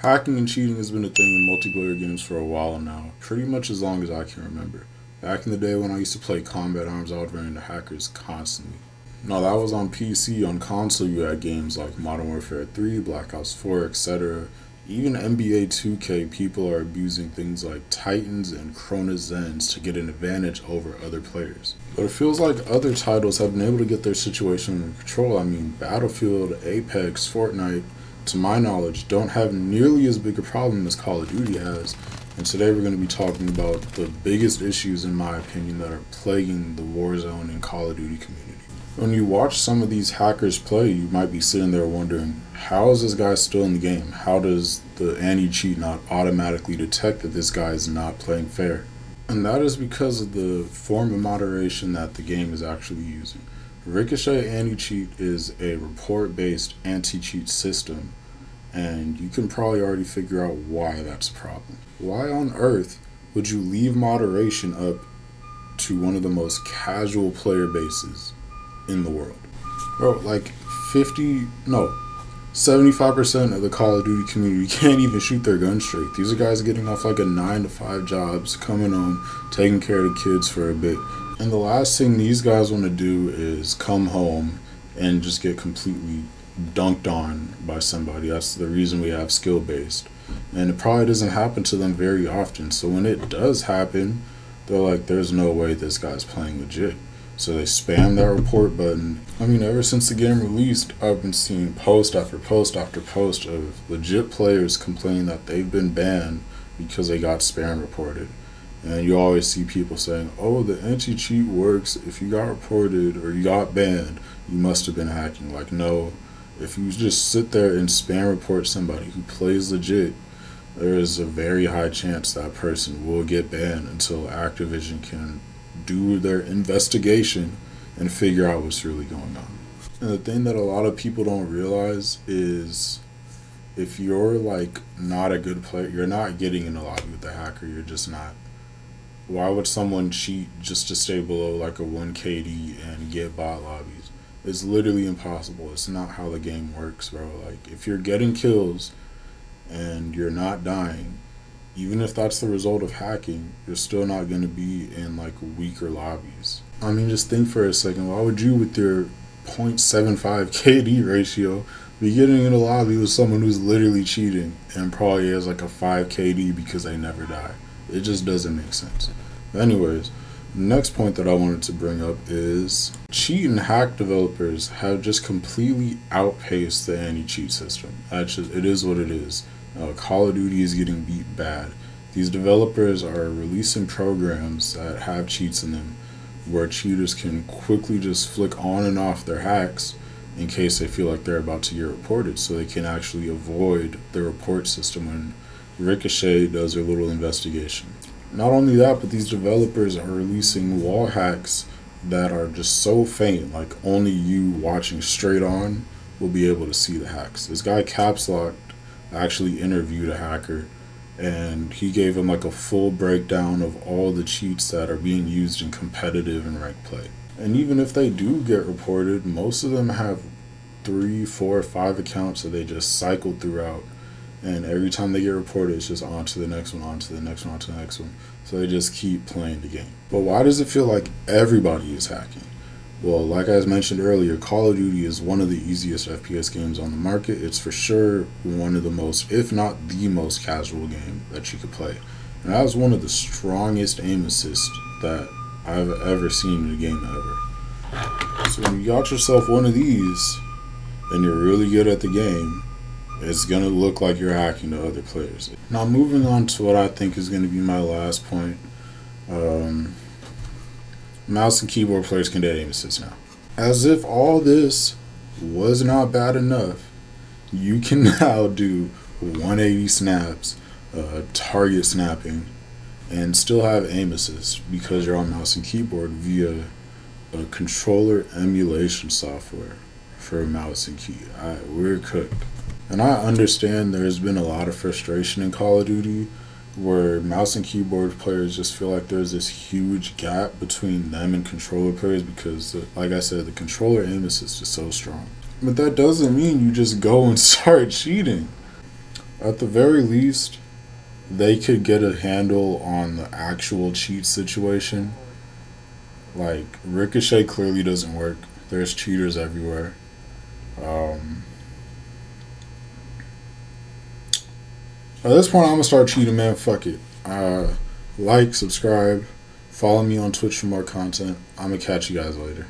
Hacking and cheating has been a thing in multiplayer games for a while now, pretty much as long as I can remember. Back in the day when I used to play Combat Arms, I would run into hackers constantly. Now that was on PC. On console you had games like Modern Warfare 3, Black Ops 4, etc. Even NBA 2K, people are abusing things like Titans and Cronus Zens to get an advantage over other players. But it feels like other titles have been able to get their situation under control. I mean, Battlefield, Apex, Fortnite, to my knowledge, don't have nearly as big a problem as Call of Duty has. And today we're going to be talking about the biggest issues, in my opinion, that are plaguing the Warzone and Call of Duty community. When you watch some of these hackers play, you might be sitting there wondering, how is this guy still in the game? How does the anti-cheat not automatically detect that this guy is not playing fair? And that is because of the form of moderation that the game is actually using. Ricochet anti-cheat is a report-based anti-cheat system, and you can probably already figure out why that's a problem. Why on earth would you leave moderation up to one of the most casual player bases in the world? Bro, like 75% of the Call of Duty community can't even shoot their gun straight. These are guys getting off like a 9 to 5 jobs, coming home, taking care of the kids for a bit. And the last thing these guys want to do is come home and just get completely dunked on by somebody. That's the reason we have skill-based. And it probably doesn't happen to them very often. So when it does happen, they're like, there's no way this guy's playing legit. So they spam that report button. I mean, ever since the game released, I've been seeing post after post after post of legit players complaining that they've been banned because they got spam reported. And you always see people saying, oh, the anti-cheat works. If you got reported or you got banned, you must have been hacking. Like, no. If you just sit there and spam report somebody who plays legit, there is a very high chance that person will get banned until Activision can do their investigation and figure out what's really going on. And the thing that a lot of people don't realize is if you're like not a good player, you're not getting in a lobby with the hacker, you're just not. Why would someone cheat just to stay below like a 1 KD and get bot lobbies? It's literally impossible. It's not how the game works, bro. Like, if you're getting kills and you're not dying, even if that's the result of hacking, you're still not going to be in like weaker lobbies. I mean, just think for a second. Why would you, with your 0.75 KD ratio, be getting in a lobby with someone who's literally cheating and probably has like a 5 KD because they never die? It just doesn't make sense. Anyways, the next point that I wanted to bring up is cheat and hack developers have just completely outpaced the anti-cheat system. It is what it is. Call of Duty is getting beat bad. These developers are releasing programs that have cheats in them where cheaters can quickly just flick on and off their hacks in case they feel like they're about to get reported, so they can actually avoid the report system when Ricochet does their little investigation. Not only that, but these developers are releasing wall hacks that are just so faint, like only you watching straight on will be able to see the hacks. This guy Caps Lock actually interviewed a hacker, and he gave him like a full breakdown of all the cheats that are being used in competitive and ranked play. And even if they do get reported, most of them have 3, 4, 5 accounts that they just cycle throughout. And every time they get reported, it's just on to the next one, on to the next one, on to the next one. So they just keep playing the game. But why does it feel like everybody is hacking? Well, like I mentioned earlier, Call of Duty is one of the easiest FPS games on the market. It's for sure one of the most, if not the most casual game that you could play. And that was one of the strongest aim assists that I've ever seen in a game ever. So when you got yourself one of these and you're really good at the game, it's going to look like you're hacking to other players. Now, moving on to what I think is going to be my last point. Mouse and keyboard players can get aim assist now. As if all this was not bad enough, you can now do 180 snaps, target snapping, and still have aim assist because you're on mouse and keyboard via a controller emulation software for mouse and key. We're cooked. And I understand there's been a lot of frustration in Call of Duty where mouse and keyboard players just feel like there's this huge gap between them and controller players because, like I said, the controller aim assist is so strong. But that doesn't mean you just go and start cheating. At the very least, they could get a handle on the actual cheat situation. Like, Ricochet clearly doesn't work. There's cheaters everywhere. Um, at this point, I'm gonna start cheating, man. Fuck it. Like, subscribe, follow me on Twitch for more content. I'm gonna catch you guys later.